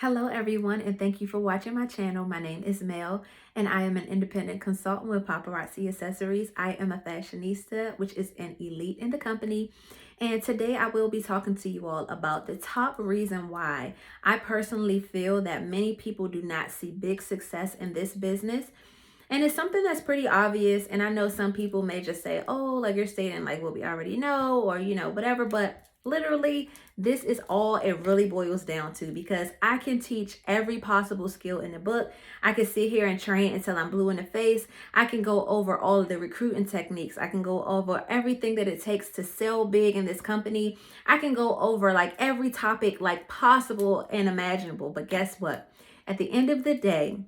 Hello everyone, and thank you for watching my channel. My name is Mel and I am an independent consultant with Paparazzi Accessories. I am a fashionista, which is an elite in the company. And today I will be talking to you all about the top reason why I personally feel that many people do not see big success in this business. And it's something that's pretty obvious. And I know some people may just say, oh, like you're stating like what we already know, or, whatever. But literally, this is all it really boils down to, because I can teach every possible skill in the book. I can sit here and train until I'm blue in the face. I can go over all of the recruiting techniques. I can go over everything that it takes to sell big in this company. I can go over like every topic like possible and imaginable. But guess what? At the end of the day,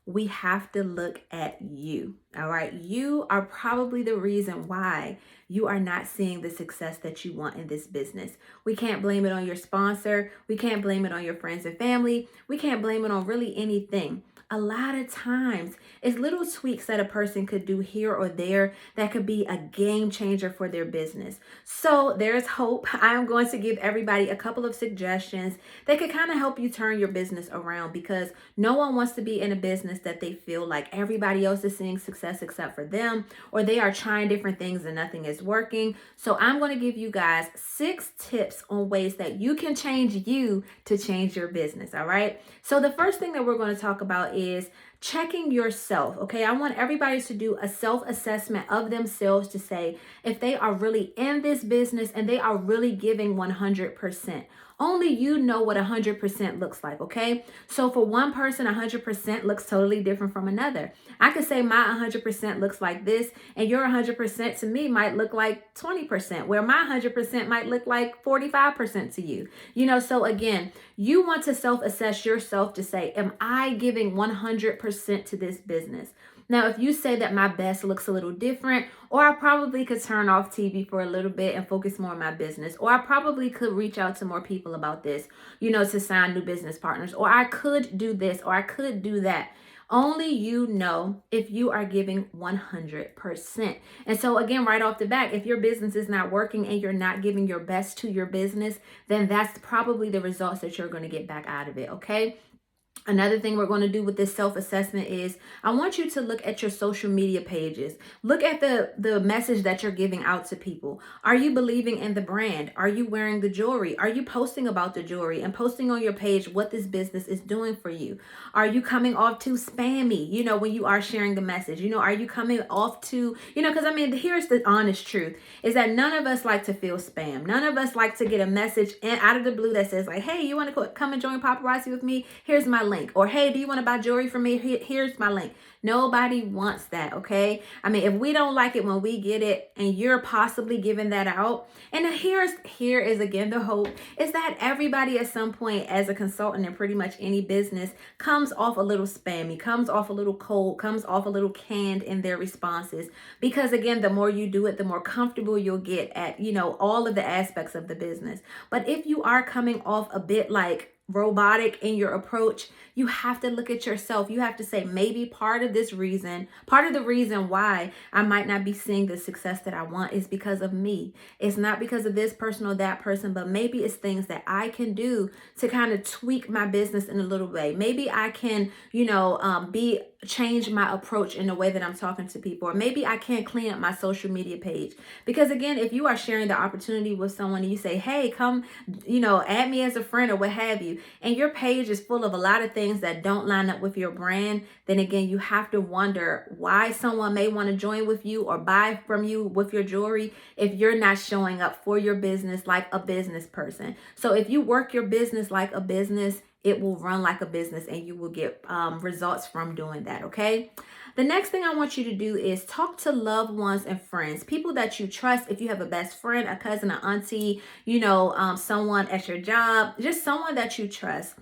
we have to look at you. All right. You are probably the reason why you are not seeing the success that you want in this business. We can't blame it on your sponsor. We can't blame it on your friends and family. We can't blame it on really anything. A lot of times it's little tweaks that a person could do here or there that could be a game changer for their business. So there's hope. I'm going to give everybody a couple of suggestions that could kind of help you turn your business around, because no one wants to be in a business that they feel like everybody else is seeing success except for them, or they are trying different things and nothing is working. So I'm going to give you guys 6 tips on ways that you can change you to change your business. All right. So the first thing that we're going to talk about is checking yourself. Okay. I want everybody to do a self-assessment of themselves to say if they are really in this business and they are really giving 100%. Only you know what 100% looks like, okay? So for one person, 100% looks totally different from another. I could say my 100% looks like this, and your 100% to me might look like 20%, where my 100% might look like 45% to you. So again, you want to self-assess yourself to say, am I giving 100% to this business? Now, if you say that my best looks a little different, or I probably could turn off TV for a little bit and focus more on my business, or I probably could reach out to more people about this, to sign new business partners, or I could do this, or I could do that. Only you know if you are giving 100%. And so again, right off the bat, if your business is not working and you're not giving your best to your business, then that's probably the results that you're going to get back out of it, okay? Another thing we're going to do with this self-assessment is I want you to look at your social media pages. Look at the message that you're giving out to people. Are you believing in the brand? Are you wearing the jewelry? Are you posting about the jewelry and posting on your page what this business is doing for you? Are you coming off too spammy, when you are sharing the message? Are you coming off too, because here's the honest truth, is that none of us like to feel spam. None of us like to get a message out of the blue that says like, hey, you want to come and join Paparazzi with me? Here's my link. Or, hey, do you want to buy jewelry from me? Here's my link. Nobody wants that, okay? If we don't like it when we get it and you're possibly giving that out, and here is again the hope, is that everybody at some point as a consultant in pretty much any business comes off a little spammy, comes off a little cold, comes off a little canned in their responses. Because again, the more you do it, the more comfortable you'll get at, all of the aspects of the business. But if you are coming off a bit like robotic in your approach, you have to look at yourself. You have to say, maybe part of the reason why I might not be seeing the success that I want is because of me. It's not because of this person or that person, but maybe it's things that I can do to kind of tweak my business in a little way. Maybe I can, change my approach in the way that I'm talking to people, or maybe I can clean up my social media page. Because again, if you are sharing the opportunity with someone and you say, hey, come, add me as a friend or what have you, and your page is full of a lot of things that don't line up with your brand, then again, you have to wonder why someone may want to join with you or buy from you with your jewelry if you're not showing up for your business like a business person. So if you work your business like a business, it will run like a business and you will get results from doing that, okay? The next thing I want you to do is talk to loved ones and friends, people that you trust. If you have a best friend, a cousin, an auntie, someone at your job, just someone that you trust.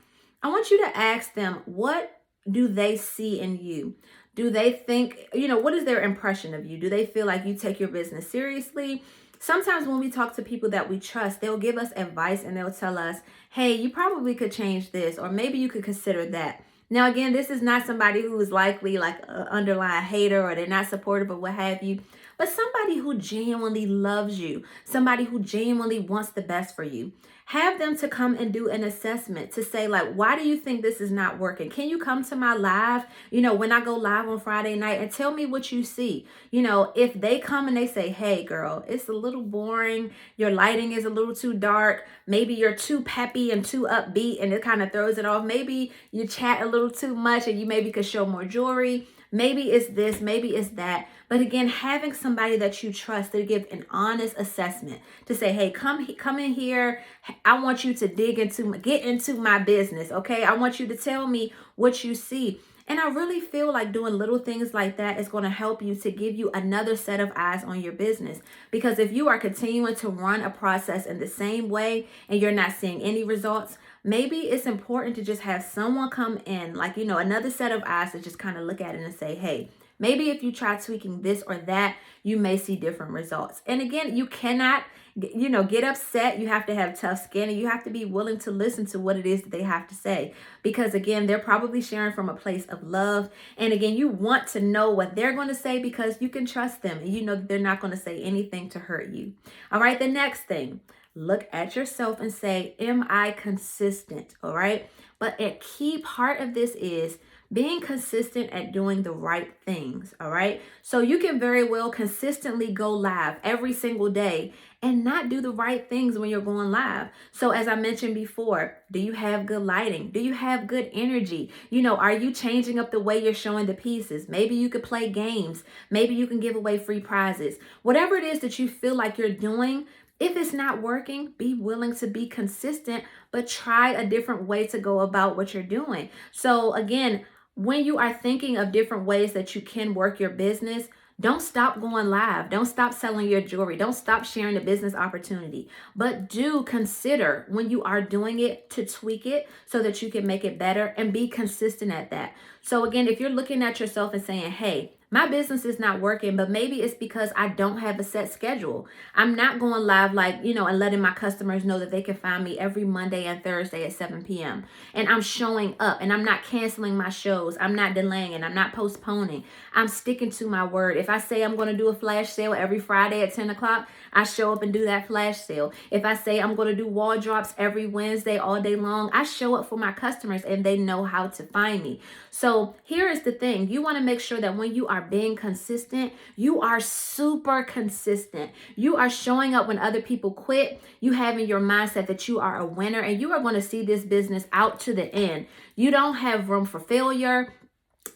I want you to ask them, what do they see in you? Do they think, what is their impression of you? Do they feel like you take your business seriously? Sometimes when we talk to people that we trust, they'll give us advice and they'll tell us, hey, you probably could change this, or maybe you could consider that. Now, again, this is not somebody who is likely like an underlying hater or they're not supportive or what have you. but somebody who genuinely loves you, somebody who genuinely wants the best for you. Have them to come and do an assessment to say, like, why do you think this is not working? Can you come to my live, when I go live on Friday night, and tell me what you see? If they come and they say, hey, girl, it's a little boring. Your lighting is a little too dark. Maybe you're too peppy and too upbeat and it kind of throws it off. Maybe you chat a little too much and you maybe could show more jewelry. Maybe it's this, maybe it's that. But again, having somebody that you trust to give an honest assessment to say, hey, come in here. I want you to get into my business. Okay. I want you to tell me what you see. And I really feel like doing little things like that is going to help you to give you another set of eyes on your business. Because if you are continuing to run a process in the same way and you're not seeing any results, maybe it's important to just have someone come in, like, another set of eyes to just kind of look at it and say, hey, maybe if you try tweaking this or that, you may see different results. And again, you cannot, get upset. You have to have tough skin and you have to be willing to listen to what it is that they have to say. Because again, they're probably sharing from a place of love. And again, you want to know what they're going to say because you can trust them and you know that they're not going to say anything to hurt you. All right. The next thing, look at yourself and say, am I consistent? All right. But a key part of this is being consistent at doing the right things. All right. So you can very well consistently go live every single day and not do the right things when you're going live. So as I mentioned before, do you have good lighting? Do you have good energy? Are you changing up the way you're showing the pieces? Maybe you could play games. Maybe you can give away free prizes. Whatever it is that you feel like you're doing, if it's not working, be willing to be consistent, but try a different way to go about what you're doing. So again, when you are thinking of different ways that you can work your business, don't stop going live. Don't stop selling your jewelry. Don't stop sharing the business opportunity. But do consider when you are doing it to tweak it so that you can make it better and be consistent at that. So again, if you're looking at yourself and saying, hey, my business is not working, but maybe it's because I don't have a set schedule. I'm not going live and letting my customers know that they can find me every Monday and Thursday at 7 p.m. And I'm showing up and I'm not canceling my shows. I'm not delaying and I'm not postponing. I'm sticking to my word. If I say I'm going to do a flash sale every Friday at 10 o'clock, I show up and do that flash sale. If I say I'm going to do wall drops every Wednesday all day long, I show up for my customers and they know how to find me. So here is the thing. You want to make sure that when you are being consistent, you are super consistent. You are showing up when other people quit. You have in your mindset that you are a winner and you are going to see this business out to the end. You don't have room for failure.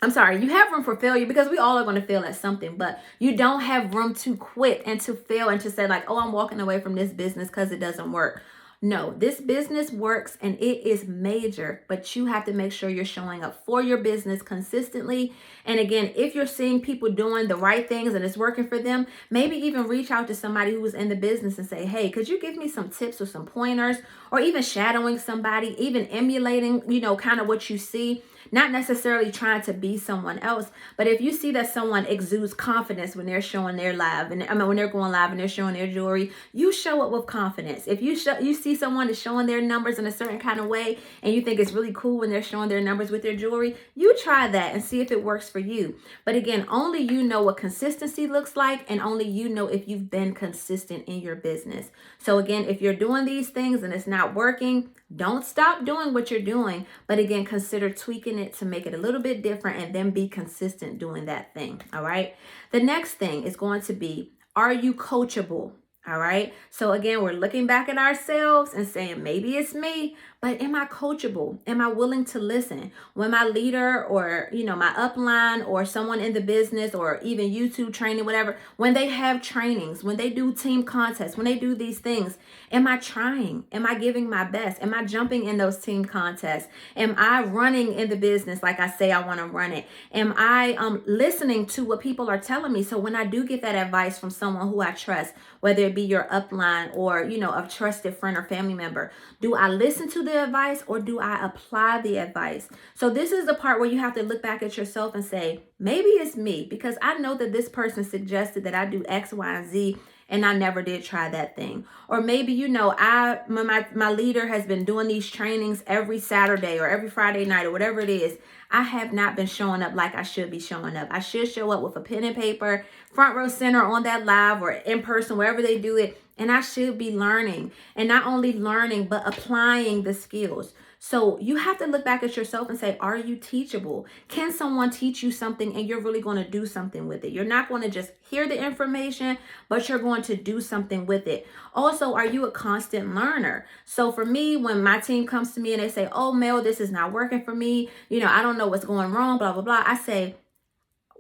You have room for failure because we all are going to fail at something, but you don't have room to quit and to fail and to say like, oh, I'm walking away from this business because it doesn't work. No, this business works and it is major, but you have to make sure you're showing up for your business consistently. And again, if you're seeing people doing the right things and it's working for them, maybe even reach out to somebody who's in the business and say, hey, could you give me some tips or some pointers, or even shadowing somebody, even emulating, kind of what you see. Not necessarily trying to be someone else, but if you see that someone exudes confidence when they're showing their live, when they're going live and they're showing their jewelry, you show up with confidence. If you see someone is showing their numbers in a certain kind of way, and you think it's really cool when they're showing their numbers with their jewelry, you try that and see if it works for you. But again, only you know what consistency looks like, and only you know if you've been consistent in your business. So again, if you're doing these things and it's not working, don't stop doing what you're doing, but again, consider tweaking it to make it a little bit different and then be consistent doing that thing. All right. The next thing is going to be, are you coachable? All right. So again, we're looking back at ourselves and saying, maybe it's me, but am I coachable? Am I willing to listen? When my leader or, my upline or someone in the business or even YouTube training, whatever, when they have trainings, when they do team contests, when they do these things, am I trying? Am I giving my best? Am I jumping in those team contests? Am I running in the business like I say I want to run it? Am I listening to what people are telling me? So when I do get that advice from someone who I trust, whether it be your upline or, a trusted friend or family member, do I listen to the advice or do I apply the advice? So this is the part where you have to look back at yourself and say, maybe it's me because I know that this person suggested that I do X, Y, and Z, and I never did try that thing. Or maybe, my leader has been doing these trainings every Saturday or every Friday night or whatever it is. I have not been showing up like I should be showing up. I should show up with a pen and paper, front row center on that live or in person, wherever they do it. And I should be learning, and not only learning, but applying the skills. So you have to look back at yourself and say, are you teachable? Can someone teach you something and you're really going to do something with it? You're not going to just hear the information, but you're going to do something with it. Also, are you a constant learner? So for me, when my team comes to me and they say, oh, Mel, this is not working for me, I don't know what's going wrong, blah, blah, blah. I say,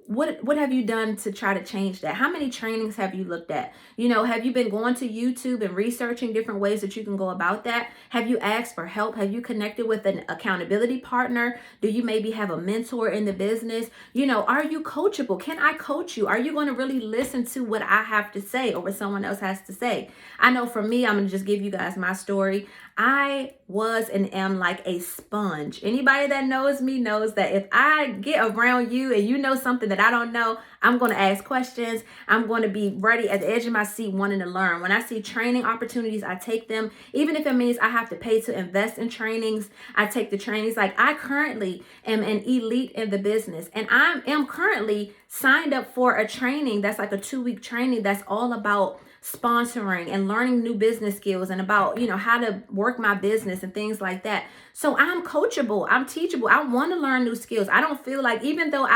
what have you done to try to change that? How many trainings have you looked at? Have you been going to YouTube and researching different ways that you can go about that? Have you asked for help? Have you connected with an accountability partner? Do you maybe have a mentor in the business? Are you coachable? Can I coach you? Are you going to really listen to what I have to say or what someone else has to say? I know for me, I'm going to just give you guys my story. I was and am like a sponge. Anybody that knows me knows that if I get around you and you know something that I don't know, I'm going to ask questions. I'm going to be ready at the edge of my seat wanting to learn. When I see training opportunities, I take them. Even if it means I have to pay to invest in trainings, I take the trainings. Like I currently am an elite in the business, and I am currently signed up for a training that's like a 2-week training that's all about sponsoring and learning new business skills and about, how to work my business and things like that. So I'm coachable, I'm teachable. I want to learn new skills. I don't feel like, even though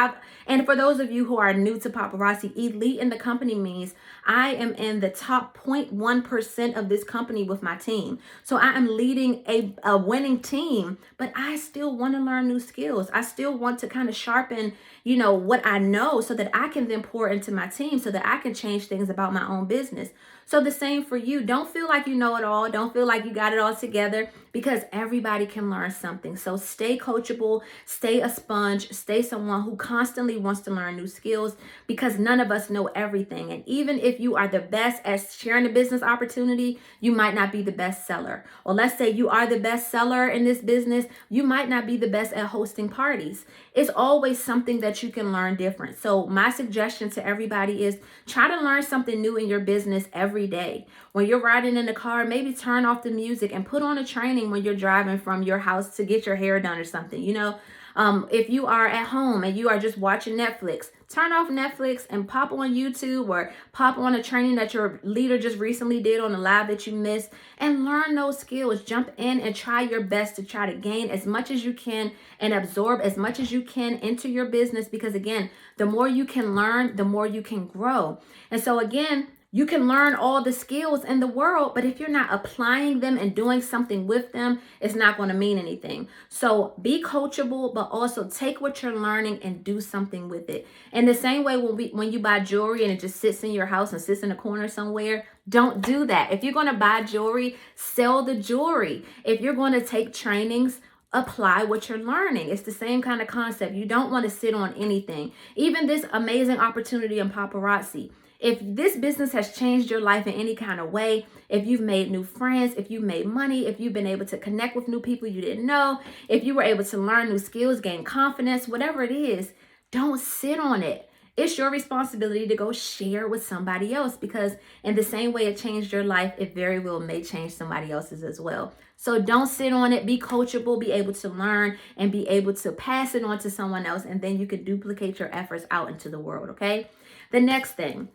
and for those of you who are new to paparazzi, elite in the company means I am in the top 0.1% of this company with my team. So I am leading a winning team, but I still want to learn new skills. I still want to kind of sharpen, what I know so that I can then pour into my team so that I can change things about my own business. So the same for you. Don't feel like you know it all. Don't feel like you got it all together, because everybody can learn something. So stay coachable, stay a sponge, stay someone who constantly wants to learn new skills, because none of us know everything. And even if you are the best at sharing a business opportunity, you might not be the best seller. Or let's say you are the best seller in this business, you might not be the best at hosting parties. It's always something that you can learn different. So my suggestion to everybody is try to learn something new in your business every day. When you're riding in the car, maybe turn off the music and put on a training when you're driving from your house to get your hair done or something. If you are at home and you are just watching Netflix, turn off Netflix and pop on YouTube or pop on a training that your leader just recently did on a live that you missed, and learn those skills. Jump in and try your best to try to gain as much as you can and absorb as much as you can into your business, because again, the more you can learn, the more you can grow. And so again, you can learn all the skills in the world, but if you're not applying them and doing something with them, it's not going to mean anything. So be coachable, but also take what you're learning and do something with it. In the same way, when you buy jewelry and it just sits in your house and sits in a corner somewhere, don't do that. If you're going to buy jewelry, sell the jewelry. If you're going to take trainings, apply what you're learning. It's the same kind of concept. You don't want to sit on anything. Even this amazing opportunity in paparazzi. If this business has changed your life in any kind of way, if you've made new friends, if you've made money, if you've been able to connect with new people you didn't know, if you were able to learn new skills, gain confidence, whatever it is, don't sit on it. It's your responsibility to go share with somebody else, because in the same way it changed your life, it very well may change somebody else's as well. So don't sit on it. Be coachable, be able to learn, and be able to pass it on to someone else, and then you can duplicate your efforts out into the world, okay? The next thing,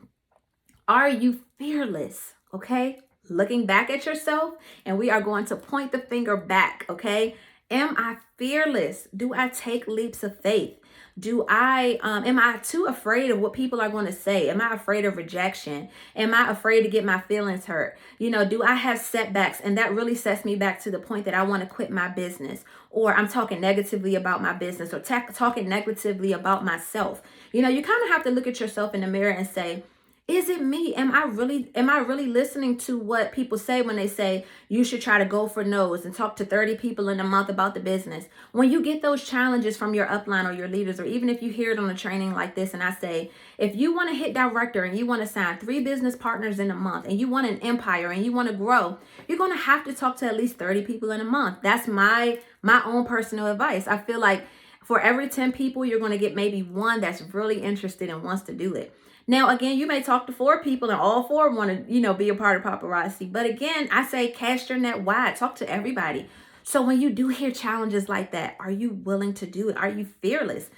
are you fearless? Okay, looking back at yourself, and we are going to point the finger back. Okay, am I fearless? Do I take leaps of faith? Am I too afraid of what people are going to say? Am I afraid of rejection? Am I afraid to get my feelings hurt? Do I have setbacks? And that really sets me back to the point that I want to quit my business, or I'm talking negatively about my business, or talking negatively about myself. You kind of have to look at yourself in the mirror and say, is it me? Am I really listening to what people say when they say you should try to go for no's and talk to 30 people in a month about the business? When you get those challenges from your upline or your leaders, or even if you hear it on a training like this, and I say, if you want to hit director and you want to sign 3 business partners in a month, and you want an empire and you want to grow, you're going to have to talk to at least 30 people in a month. That's my own personal advice. I feel like for every 10 people, you're going to get maybe one that's really interested and wants to do it. Now, again, you may talk to 4 people and all 4 want to, be a part of paparazzi. But again, I say cast your net wide. Talk to everybody. So when you do hear challenges like that, are you willing to do it? Are you fearless?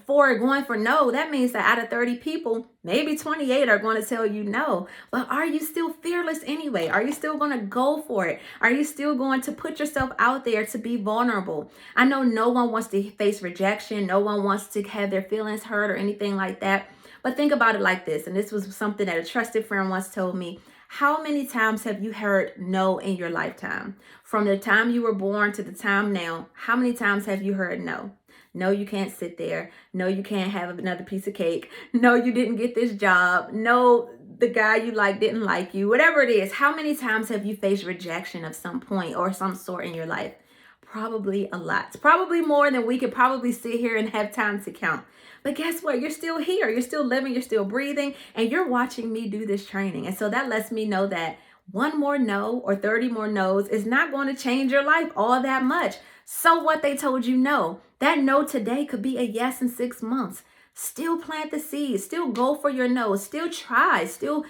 For going for no, that means that out of 30 people, maybe 28 are going to tell you no. But are you still fearless anyway? Are you still going to go for it? Are you still going to put yourself out there to be vulnerable? I know no one wants to face rejection. No one wants to have their feelings hurt or anything like that. But think about it like this. And this was something that a trusted friend once told me. How many times have you heard no in your lifetime? From the time you were born to the time now, how many times have you heard no? No, you can't sit there. No, you can't have another piece of cake. No, you didn't get this job. No, the guy you like didn't like you. Whatever it is, how many times have you faced rejection of some point or some sort in your life? Probably a lot. It's probably more than we could probably sit here and have time to count. But guess what? You're still here. You're still living. You're still breathing. And you're watching me do this training. And so that lets me know that one more no or 30 more no's is not going to change your life all that much. So what, they told you no. That no today could be a yes in 6 months. Still plant the seeds. Still go for your no. Still try. Still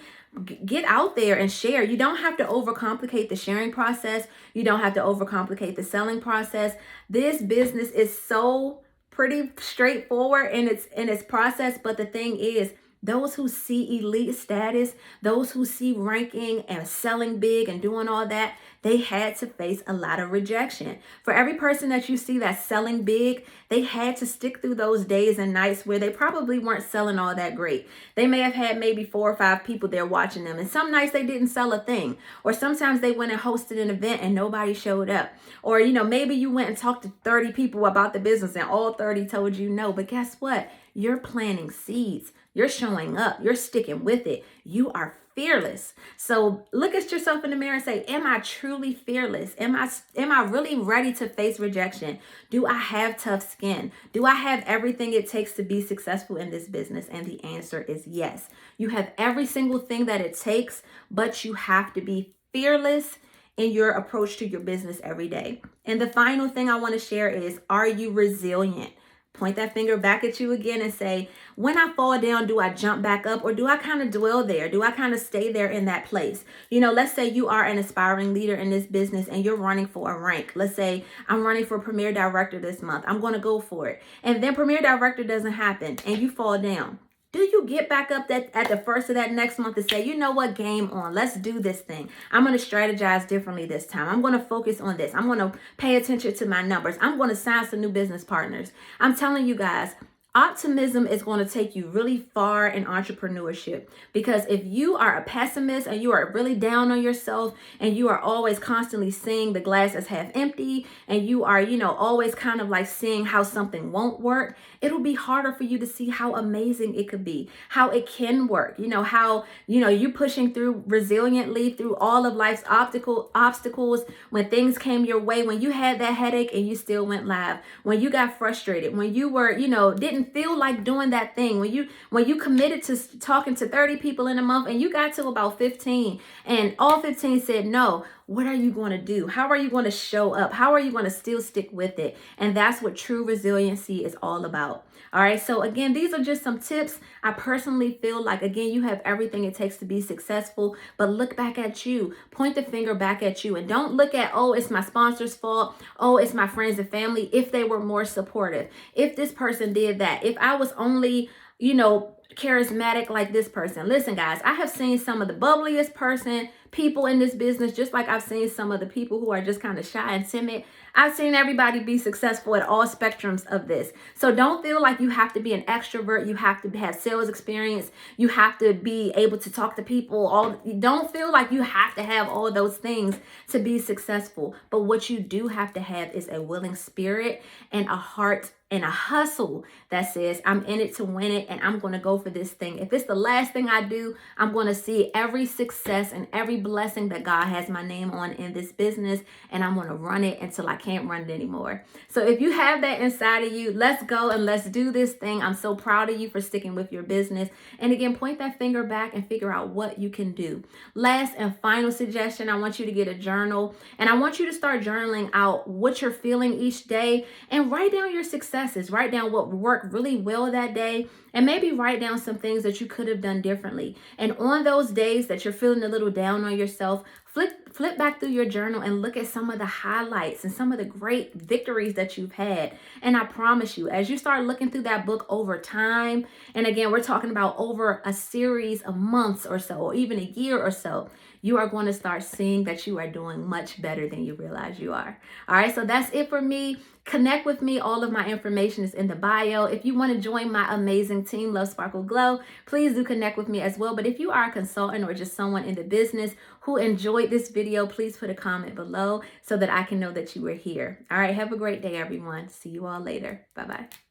get out there and share. You don't have to overcomplicate the sharing process. You don't have to overcomplicate the selling process. This business is so pretty straightforward in its process. But the thing is, those who see elite status, those who see ranking and selling big and doing all that, they had to face a lot of rejection. For every person that you see that's selling big, they had to stick through those days and nights where they probably weren't selling all that great. They may have had maybe 4 or 5 people there watching them. And some nights they didn't sell a thing. Or sometimes they went and hosted an event and nobody showed up. Or, maybe you went and talked to 30 people about the business and all 30 told you no. But guess what? You're planting seeds. You're showing up. You're sticking with it. You are fearless. So look at yourself in the mirror and say, am I truly fearless? Am I really ready to face rejection? Do I have tough skin? Do I have everything it takes to be successful in this business? And the answer is yes. You have every single thing that it takes, but you have to be fearless in your approach to your business every day. And the final thing I want to share is, are you resilient? Point that finger back at you again and say, when I fall down, do I jump back up or do I kind of dwell there? Do I kind of stay there in that place? Let's say you are an aspiring leader in this business and you're running for a rank. Let's say I'm running for Premier Director this month. I'm going to go for it. And then Premier Director doesn't happen and you fall down. Do you get back up at the first of that next month and say, you know what, game on, let's do this thing. I'm going to strategize differently this time. I'm going to focus on this. I'm going to pay attention to my numbers. I'm going to sign some new business partners. I'm telling you guys, optimism is going to take you really far in entrepreneurship, because if you are a pessimist and you are really down on yourself and you are always constantly seeing the glass as half empty and you are, always kind of like seeing how something won't work, it'll be harder for you to see how amazing it could be, how it can work, how, you pushing through resiliently through all of life's obstacles, when things came your way, when you had that headache and you still went live, when you got frustrated, when you were, didn't feel like doing that thing, when you committed to talking to 30 people in a month and you got to about 15 and all 15 said no. What are you going to do? How are you going to show up? How are you going to still stick with it? And that's what true resiliency is all about. All right. So again, these are just some tips. I personally feel like, again, you have everything it takes to be successful, but look back at you, point the finger back at you, and don't look at, oh, it's my sponsor's fault. Oh, it's my friends and family. If they were more supportive, if this person did that, if I was only, charismatic like this person. Listen, guys, I have seen some of the bubbliest people in this business, just like I've seen some of the people who are just kind of shy and timid. I've seen everybody be successful at all spectrums of this. So don't feel like you have to be an extrovert. You have to have sales experience. You have to be able to talk to people. Don't feel like you have to have all those things to be successful. But what you do have to have is a willing spirit and a heart and a hustle that says, I'm in it to win it and I'm going to go for this thing. If it's the last thing I do, I'm going to see every success and every blessing that God has my name on in this business, and I'm going to run it until I can't run it anymore. So if you have that inside of you, let's go and let's do this thing. I'm so proud of you for sticking with your business. And again, point that finger back and figure out what you can do. Last and final suggestion, I want you to get a journal, and I want you to start journaling out what you're feeling each day and write down your success successes. Write down what worked really well that day, and maybe write down some things that you could have done differently. And on those days that you're feeling a little down on yourself, flip back through your journal and look at some of the highlights and some of the great victories that you've had. And I promise you, as you start looking through that book over time, and again, we're talking about over a series of months or so, or even a year or so, you are going to start seeing that you are doing much better than you realize you are. All right, so that's it for me. Connect with me. All of my information is in the bio. If you want to join my amazing team, Love Sparkle Glow, please do connect with me as well. But if you are a consultant or just someone in the business who enjoyed this video, please put a comment below so that I can know that you were here. All right, have a great day, everyone. See you all later. Bye-bye.